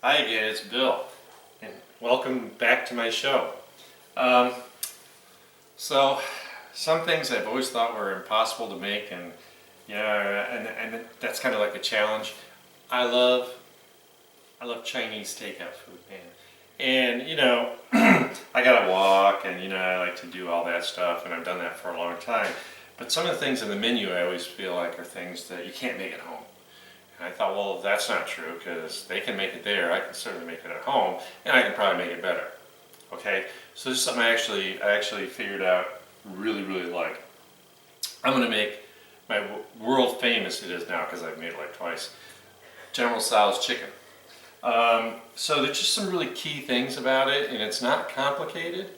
Hi again, it's Bill, and welcome back to my show. Um, so, some things I've always thought were impossible to make, and and that's kind of like a challenge. I love I love Chinese takeout food, man. And I gotta walk, and I like to do all that stuff, and I've done that for a long time. But some of the things in the menu I always feel like are things that you can't make at home. And I thought, well, that's not true because they can make it there. I can certainly make it at home, and I can probably make it better. Okay, so this is something I actually figured out really like. I'm going to make my world famous it is now because I've made it like twice. General Tso's chicken. So there's just some really key things about it, and it's not complicated.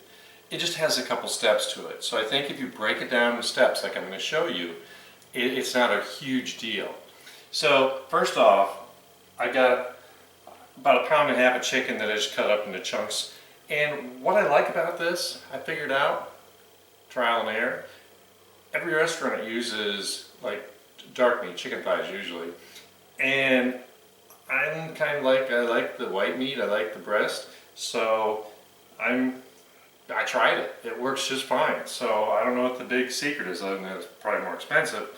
It just has a couple steps to it. So I think if you break it down in steps, like I'm going to show you, it's not a huge deal. So first off, I got about 1.5 pounds of chicken that I just cut up into chunks. And what I like about this, I figured out, trial and error, every restaurant uses like dark meat, chicken thighs usually. And I'm kind of like, I like the white meat, I like the breast. So I tried it. It works just fine. So I don't know what the big secret is, other than it's probably more expensive.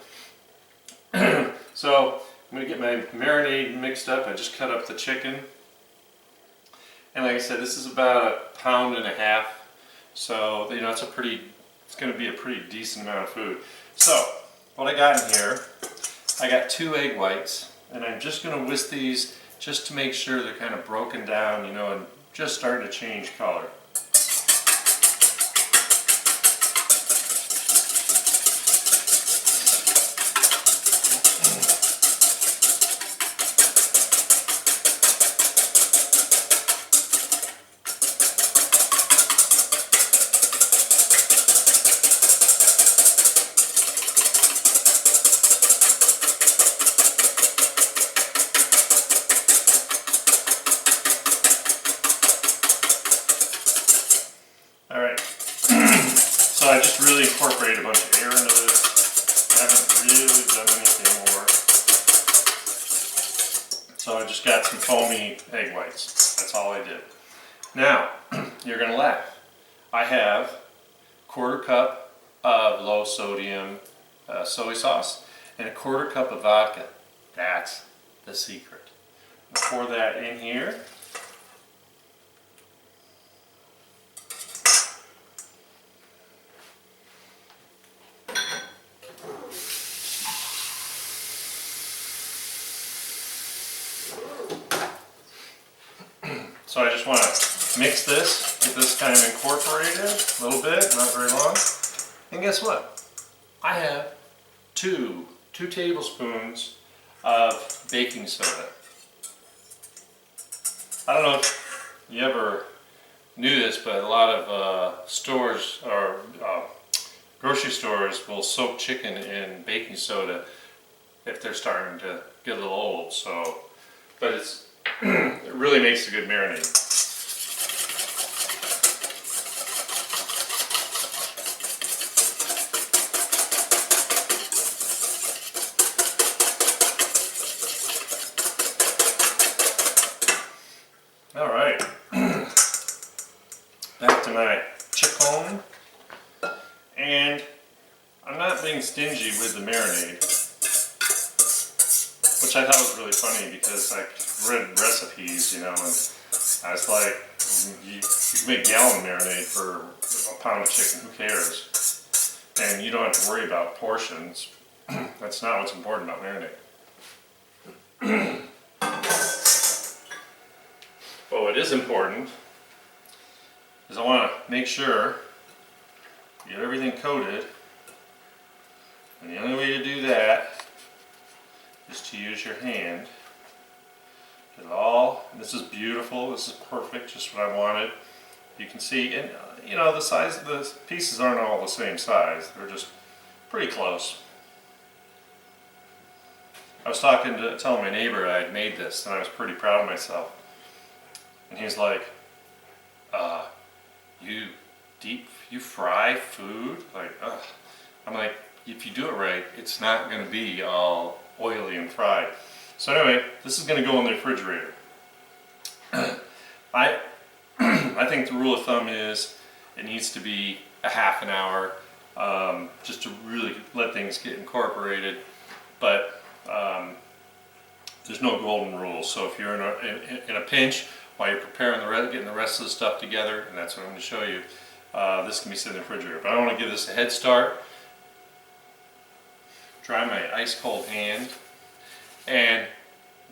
So I'm going to get my marinade mixed up. I just cut up the chicken. And like I said, this is about 1.5 pounds. So, it's going to be a pretty decent amount of food. So, what I got in here, I got 2 egg whites. And I'm just going to whisk these just to make sure they're kind of broken down, and just starting to change color. Alright, so I just really incorporated a bunch of air into this. I haven't really done anything more. So I just got some foamy egg whites. That's all I did. Now, you're going to laugh. I have 1/4 cup of low sodium soy sauce and 1/4 cup of vodka. That's the secret. I'll pour that in here. So I just want to mix this, get this kind of incorporated a little bit, not very long. And guess what? I have two tablespoons of baking soda. I don't know if you ever knew this, but a lot of stores or grocery stores will soak chicken in baking soda if they're starting to get a little old. So, but it really makes a good marinade. Alright, back to my chicken, and I'm not being stingy with the marinade, which I thought was really funny because I read recipes, and I was like, you can make gallon marinade for 1 pound of chicken, who cares? And you don't have to worry about portions. That's not what's important about marinade. But what is important is I want to make sure you get everything coated, and the only way to do that is to use your hand. Get it all, and this is beautiful, this is perfect, just what I wanted. You can see, and the size of the pieces aren't all the same size, they're just pretty close. I was telling my neighbor I had made this, and I was pretty proud of myself. And he's like, you fry food? Like, ugh. I'm like, if you do it right, it's not going to be all oily and fried. So anyway, this is going to go in the refrigerator. I I think the rule of thumb is it needs to be a half an hour, just to really let things get incorporated. But there's no golden rule. So if you're in a pinch while you're preparing getting the rest of the stuff together, and that's what I'm going to show you, this can be sitting in the refrigerator. But I want to give this a head start. Dry my ice cold hand, and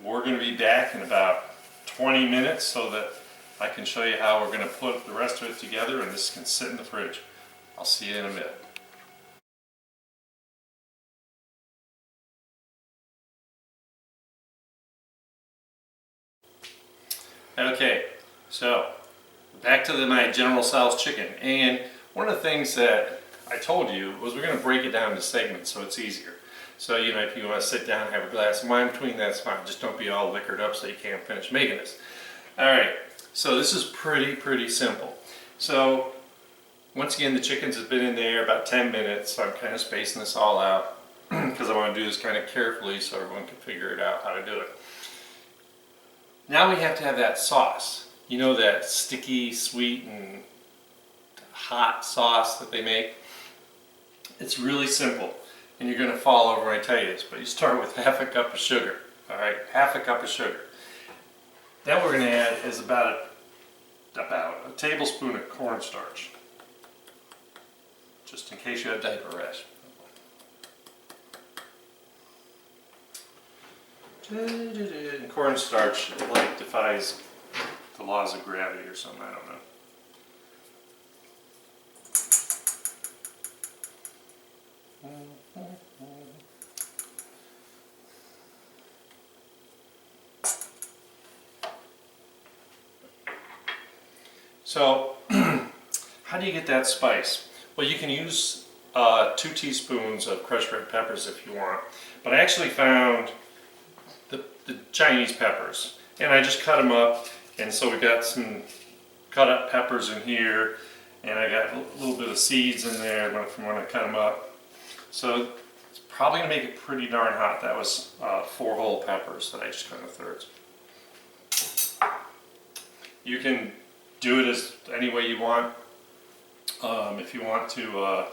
we're going to be back in about 20 minutes so that I can show you how we're going to put the rest of it together, and this can sit in the fridge. I'll see you in a minute. Okay, so back to my General Tso's chicken, and one of the things that I told you was we're going to break it down into segments so it's easier. So, you know, if you want to sit down and have a glass of wine between, that's fine. Just don't be all liquored up so you can't finish making this. Alright, so this is pretty simple. So, once again, the chickens have been in there about 10 minutes, so I'm kind of spacing this all out because I want to do this kind of carefully so everyone can figure it out how to do it. Now we have to have that sauce. You know, that sticky, sweet, and hot sauce that they make? It's really simple, and you're going to fall over when I tell you this, but you start with half a cup of sugar. Alright, half a cup of sugar. Then what we're going to add is about a tablespoon of cornstarch, just in case you have diaper rash. And cornstarch, it like defies the laws of gravity or something, I don't know. So, how do you get that spice? Well, you can use 2 teaspoons of crushed red peppers if you want, but I actually found the Chinese peppers, and I just cut them up, and so we got some cut up peppers in here, and I got a little bit of seeds in there from when I cut them up. So it's probably going to make it pretty darn hot. That was 4 whole peppers that I just cut into thirds. You can do it as any way you want. If you want to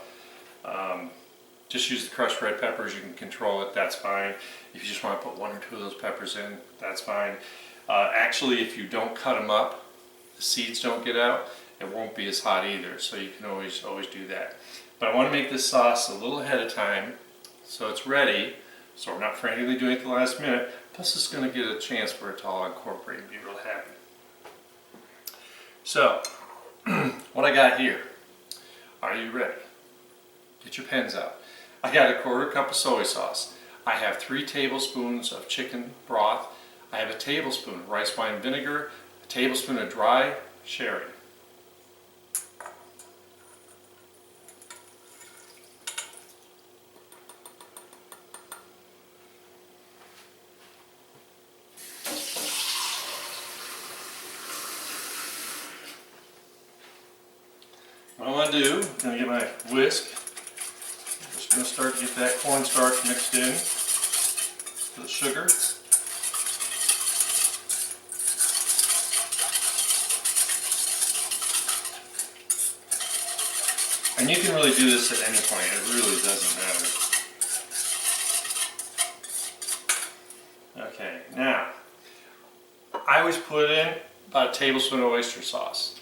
just use the crushed red peppers, you can control it, that's fine. If you just want to put 1 or 2 of those peppers in, that's fine. Actually, if you don't cut them up, the seeds don't get out, it won't be as hot either, so you can always do that. But I want to make this sauce a little ahead of time so it's ready, so we're not frantically doing it at the last minute. Plus it's going to get a chance for it to all incorporate and be real happy. So, what I got here, are you ready? Get your pens out. I got a 1/4 cup of soy sauce. I have 3 tablespoons of chicken broth. I have a tablespoon of rice wine vinegar, a tablespoon of dry sherry. What I want to do, I'm going to get my whisk. I'm just going to start to get that cornstarch mixed in to the sugar. And you can really do this at any point, it really doesn't matter. Okay, now, I always put in about a tablespoon of oyster sauce.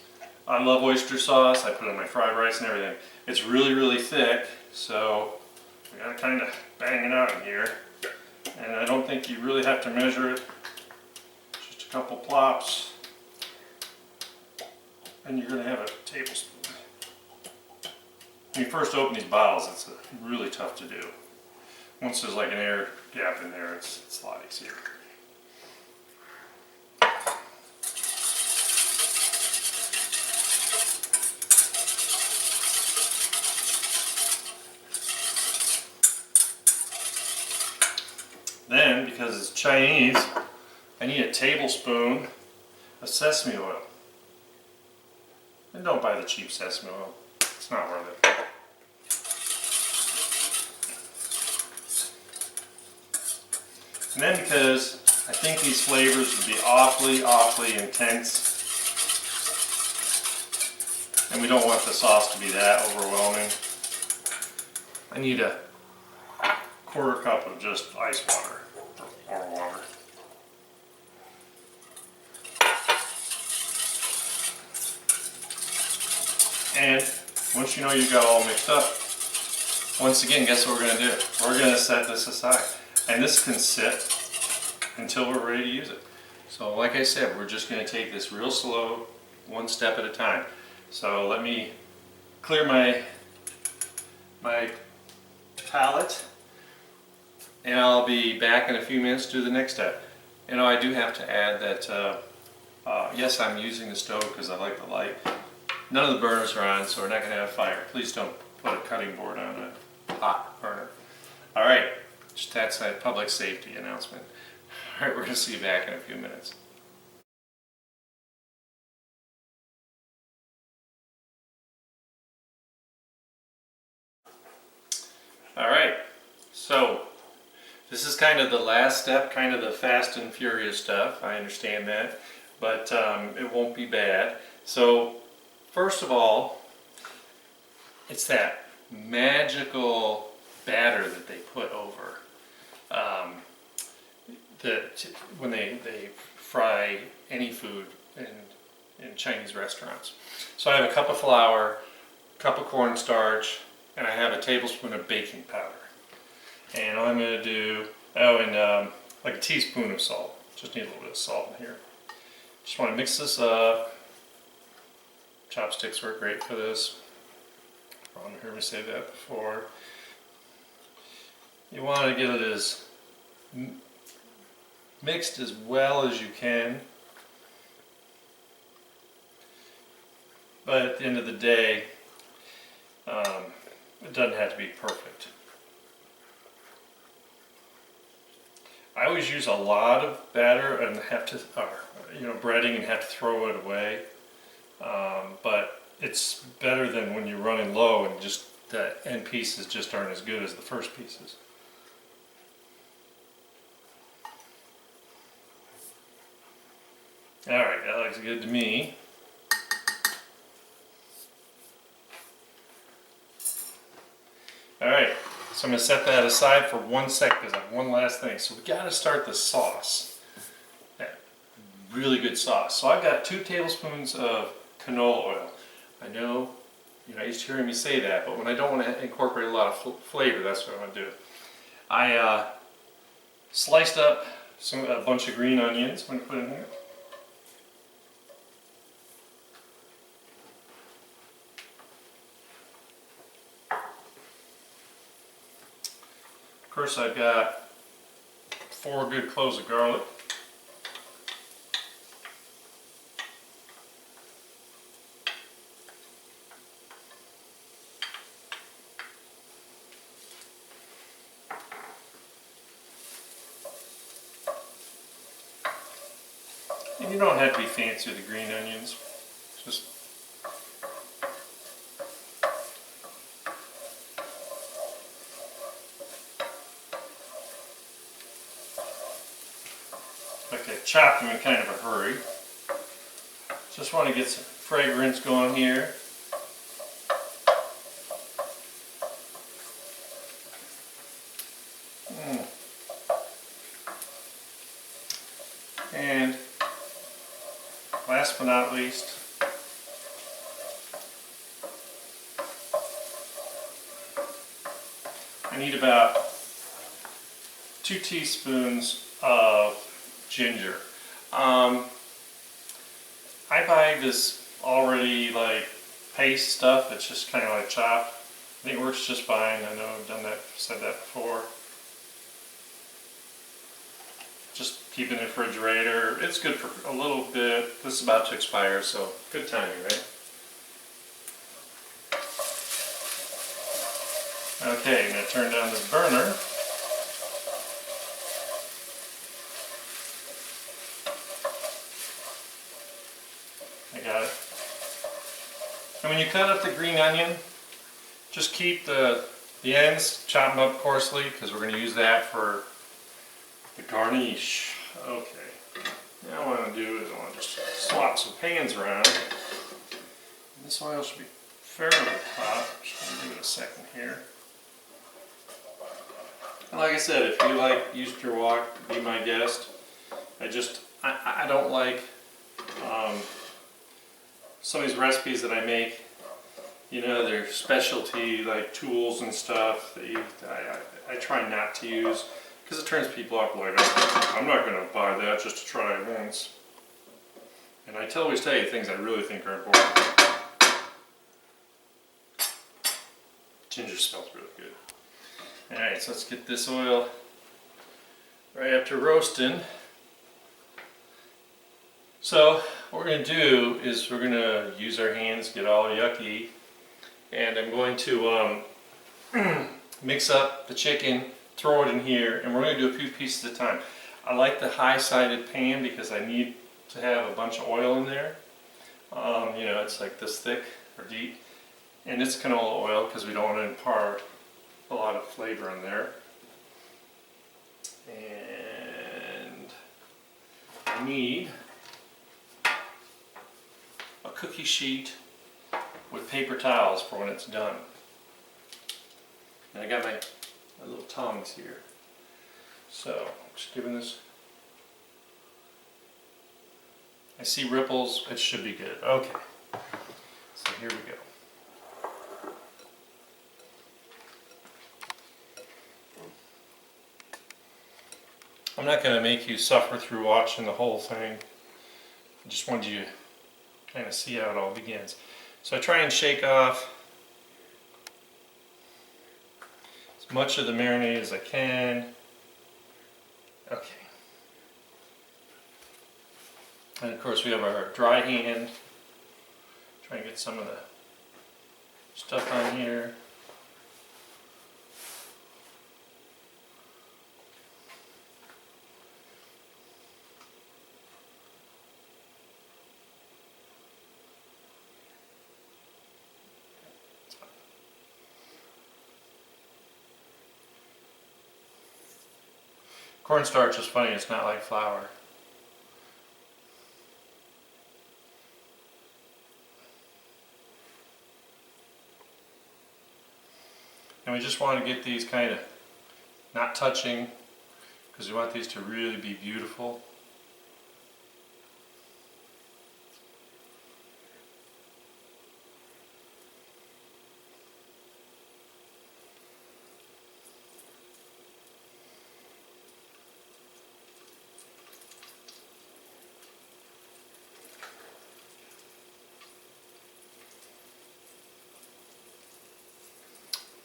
I love oyster sauce, I put it in my fried rice and everything. It's really thick, so we gotta kind of bang it out in here. And I don't think you really have to measure it, just a couple plops, and you're gonna have a tablespoon. When you first open these bottles, it's really tough to do. Once there's like an air gap in there, it's a lot easier. Then, because it's Chinese, I need a tablespoon of sesame oil. And don't buy the cheap sesame oil. It's not worth it. And then, because I think these flavors would be awfully intense and we don't want the sauce to be that overwhelming. I need a quarter cup of just ice water or water. And once you know you've got all mixed up, once again, guess what we're going to do? We're going to set this aside. And this can sit until we're ready to use it. So like I said, we're just going to take this real slow, one step at a time. So let me clear my palette, and I'll be back in a few minutes to do the next step. You know, I do have to add that, yes, I'm using the stove because I like the light. None of the burners are on, so we're not going to have fire. Please don't put a cutting board on a hot burner. All right, just that's a public safety announcement. All right, we're going to see you back in a few minutes. All right, so this is kind of the last step, kind of the fast and furious stuff. I understand that, but it won't be bad. So first of all, it's that magical batter that they put over that when they fry any food in Chinese restaurants. So I have a cup of flour, a cup of cornstarch, and I have a tablespoon of baking powder. And all I'm going to do, like a teaspoon of salt. Just need a little bit of salt in here. Just want to mix this up. Chopsticks work great for this. Probably heard me say that before. You want to get it as mixed as well as you can. But at the end of the day, it doesn't have to be perfect. I always use a lot of batter and have to, breading and have to throw it away. But it's better than when you're running low and just the end pieces just aren't as good as the first pieces. Alright, that looks good to me. Alright, so I'm going to set that aside for 1 second because I have one last thing. So we got to start the sauce. That really good sauce. So I've got 2 tablespoons of canola oil. I know you're not used to hearing me say that, but when I don't want to incorporate a lot of flavor, that's what I'm going to do. I sliced up a bunch of green onions. I'm going to put in here. Of course, I've got 4 good cloves of garlic. And you don't have to be fancy with the green onions. Just like I chopped them in kind of a hurry. Just want to get some fragrance going here. And last but not least, I need about 2 teaspoons of ginger. I buy this already like paste stuff. It's just kind of like chopped. I think it works just fine. I know I've done that, said that before. Just keep it in the refrigerator. It's good for a little bit. This is about to expire, so good timing, right? Okay, I'm going to turn down this burner. I got it. And when you cut up the green onion, just keep the ends, chop them up coarsely, because we're going to use that for the garnish. Okay. Now what I'm going to do is I want to just swap some pans around. This oil should be fairly hot. Just gonna give it a second here. And like I said, if you like used your wok, be my guest. I don't like some of these recipes that I make. You know, they're specialty like tools and stuff that I try not to use because it turns people off. Like, I'm not going to buy that just to try it once. And I always tell you things I really think are important. Ginger smells really good. Alright, so let's get this oil right after roasting. So what we're going to do is we're going to use our hands, get all yucky, and I'm going to mix up the chicken, throw it in here, and we're going to do a few pieces at a time. I like the high-sided pan because I need to have a bunch of oil in there. You know, it's like this thick or deep, and it's canola oil because we don't want to impart a lot of flavor in there. And I need a cookie sheet with paper towels for when it's done. And I got my little tongs here. So, just giving this. I see ripples, it should be good. Okay, so here we go. I'm not going to make you suffer through watching the whole thing. I just wanted you to kind of see how it all begins. So I try and shake off as much of the marinade as I can. Okay. And of course we have our dry hand. Try and get some of the stuff on here. Cornstarch is funny, it's not like flour. And we just want to get these kind of not touching because we want these to really be beautiful.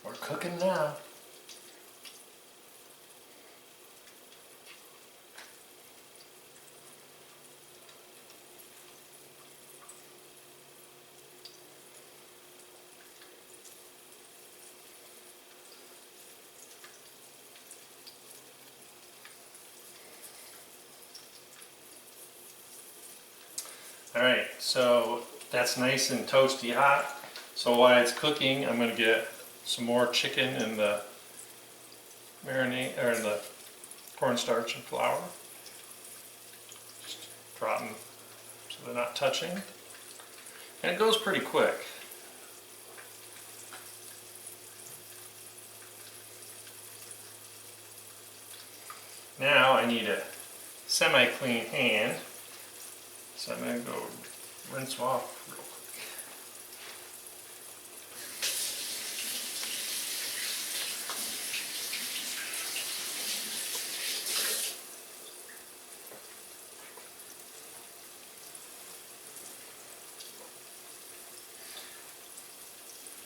We're cooking now. Alright, so that's nice and toasty hot. So while it's cooking, I'm going to get some more chicken in the marinade, or in the cornstarch and flour. Just drop them so they're not touching. And it goes pretty quick. Now I need a semi-clean hand, so I'm going to go rinse them off real quick.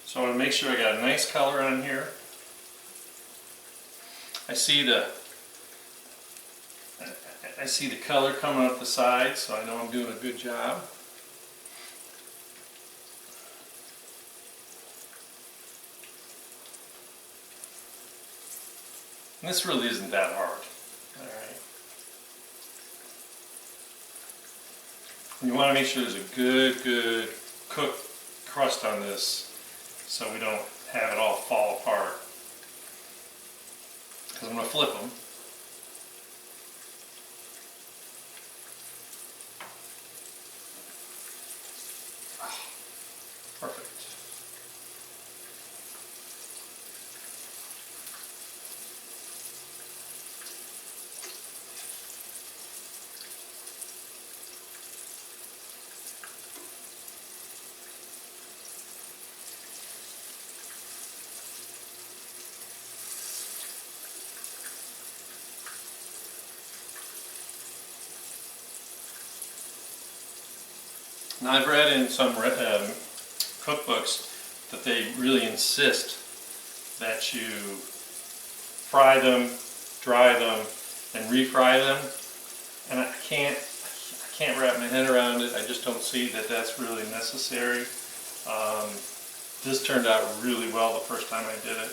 So I want to make sure I got a nice color on here. I see the color coming up the side, so I know I'm doing a good job. And this really isn't that hard. Alright. You want to make sure there's a good cooked crust on this so we don't have it all fall apart. Because I'm going to flip them. Now I've read in some cookbooks that they really insist that you fry them, dry them, and refry them, and I can't wrap my head around it. I just don't see that that's really necessary. This turned out really well the first time I did it.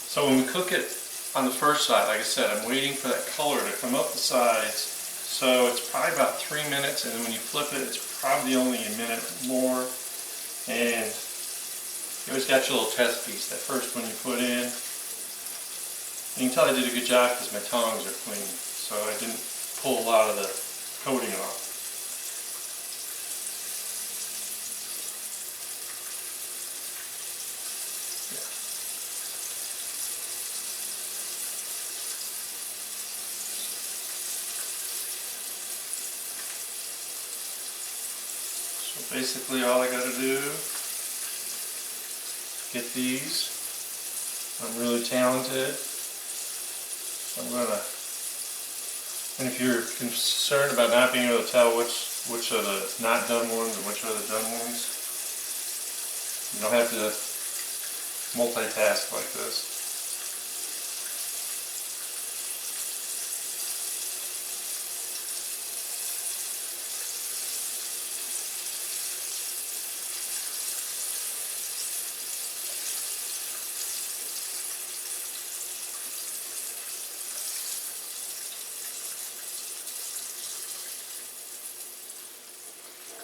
So when we cook it on the first side, like I said, I'm waiting for that color to come up the sides. So it's probably about 3 minutes, and then when you flip it, it's probably only a minute more. And you always got your little test piece, that first one you put in. You can tell I did a good job because my tongs are clean, so I didn't pull a lot of the coating off. So basically all I got to do, get these. I'm really talented. I'm gonna, and if you're concerned about not being able to tell which are the not done ones and which are the done ones, you don't have to multitask like this.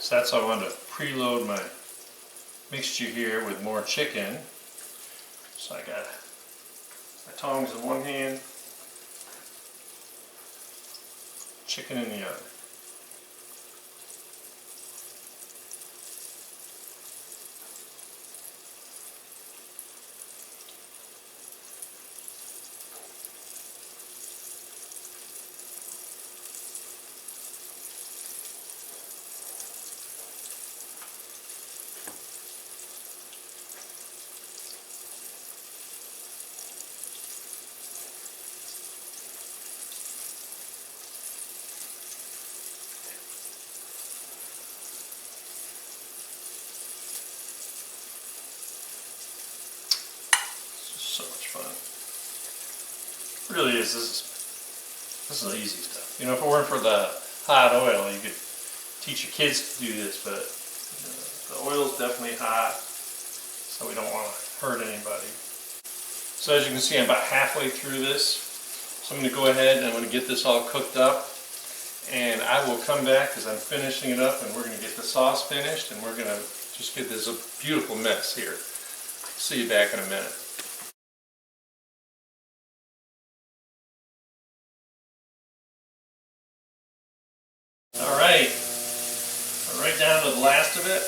So that's how I wanted to preload my mixture here with more chicken. So I got my tongs in one hand, chicken in the other. So much fun. It really is. This is easy stuff. You know, if it weren't for the hot oil, you could teach your kids to do this, but the oil's definitely hot, so we don't want to hurt anybody. So as you can see, I'm about halfway through this. So I'm going to go ahead and I'm going to get this all cooked up, and I will come back because I'm finishing it up, and we're going to get the sauce finished, and we're going to just get this a beautiful mess here. See you back in a minute. Alright, we're right down to the last of it.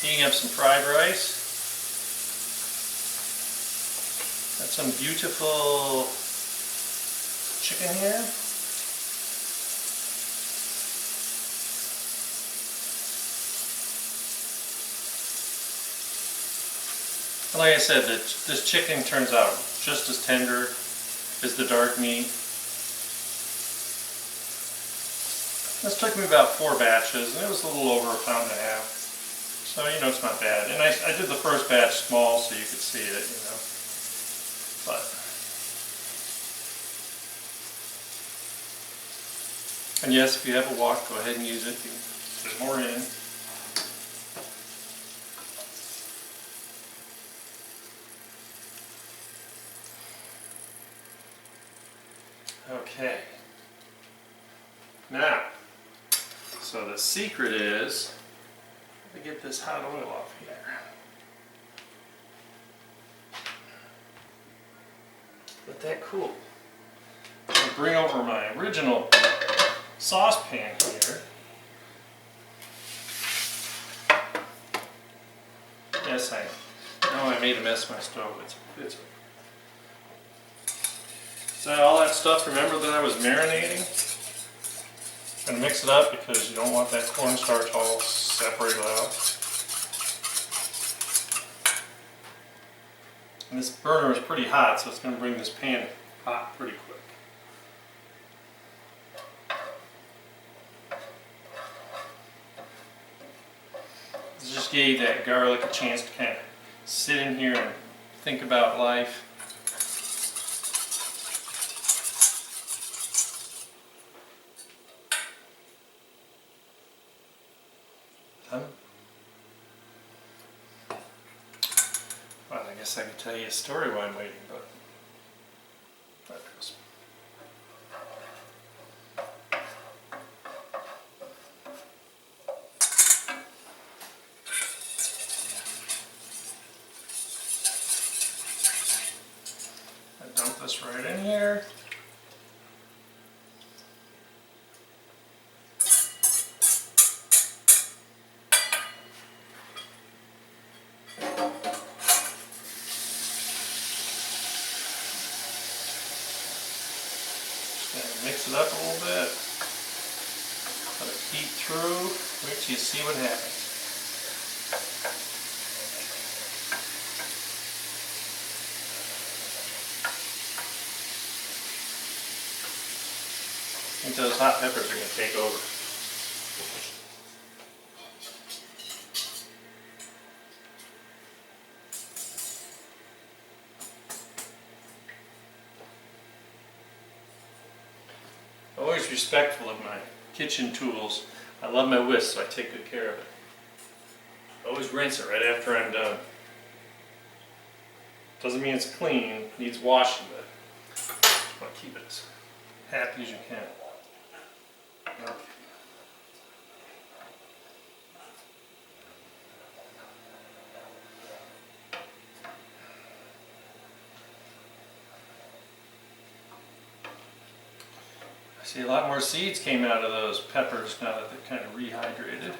Heating up some fried rice. Got some beautiful chicken here. And like I said, this chicken turns out just as tender as the dark meat. This took me about 4 batches, and it was a little over 1.5 pounds. So, you know, it's not bad. And I did the first batch small so you could see it, you know. But, and yes, if you have a wok, go ahead and use it. There's more in. Okay. Now, so the secret is to get this hot oil off here. Let that cool. I'll bring over my original saucepan here. Yes, I know I made a mess of my stove. It's so all that stuff, remember that I was marinating? And mix it up because you don't want that cornstarch all separated out. And this burner is pretty hot, so it's going to bring this pan hot pretty quick. This just gave that garlic a chance to kind of sit in here and think about life. Well, I guess I could tell you a story while I'm waiting, but that goes. I dump this right in here. Mix it up a little bit, let it heat through, wait till you see what happens. I think those hot peppers are going to take over. Always respectful of my kitchen tools. I love my whisk, so I take good care of it. Always rinse it right after I'm done. Doesn't mean it's clean, needs washing, but I want to keep it as happy as you can. Okay. I see a lot more seeds came out of those peppers now that they're kind of rehydrated.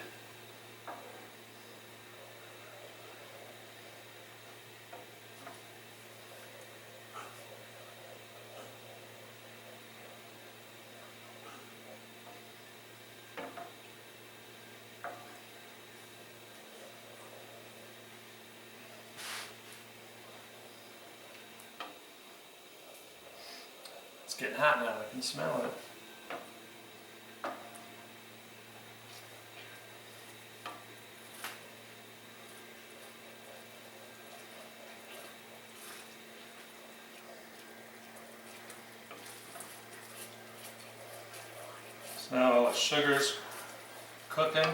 It's getting hot now, I can smell it. So now all the sugar's cooking.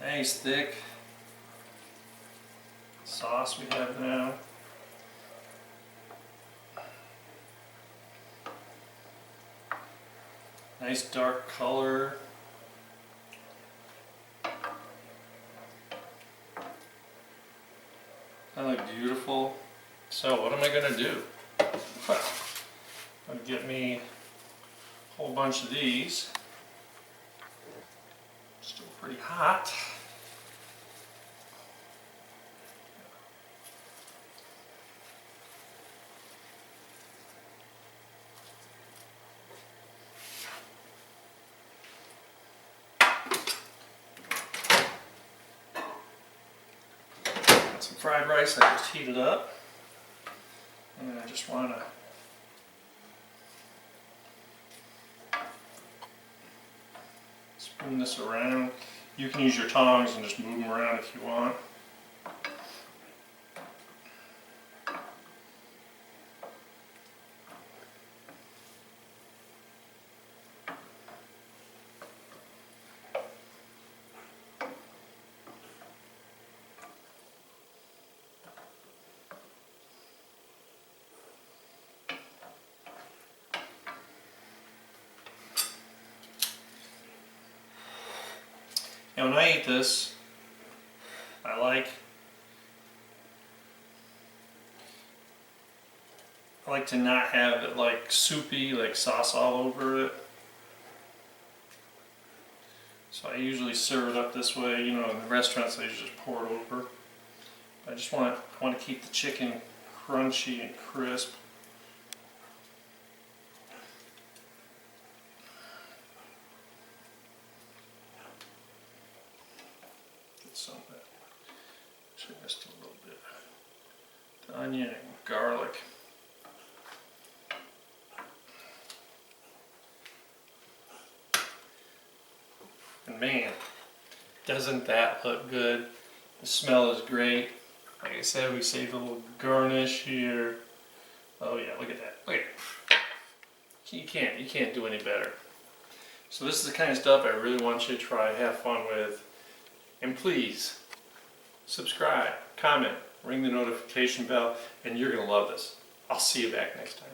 Nice thick sauce we have now. Nice dark color. That look beautiful. So what am I going to do? Well, I'm going to get me a whole bunch of these. Still pretty hot. Some fried rice I just heated up, and I just want to spoon this around. You can use your tongs and just move them around if you want. And when I eat this, I like I like to not have it like soupy, like sauce all over it. So I usually serve it up this way. You know, in the restaurants they just pour it over. I want to keep the chicken crunchy and crisp. Get some of that. Actually, just a little bit. The onion and garlic. And man, doesn't that look good? The smell is great. Like I said, we saved a little garnish here. Oh yeah, look at that. Look at it. You can't do any better. So this is the kind of stuff I really want you to try, have fun with. And please, subscribe, comment, ring the notification bell, and you're going to love this. I'll see you back next time.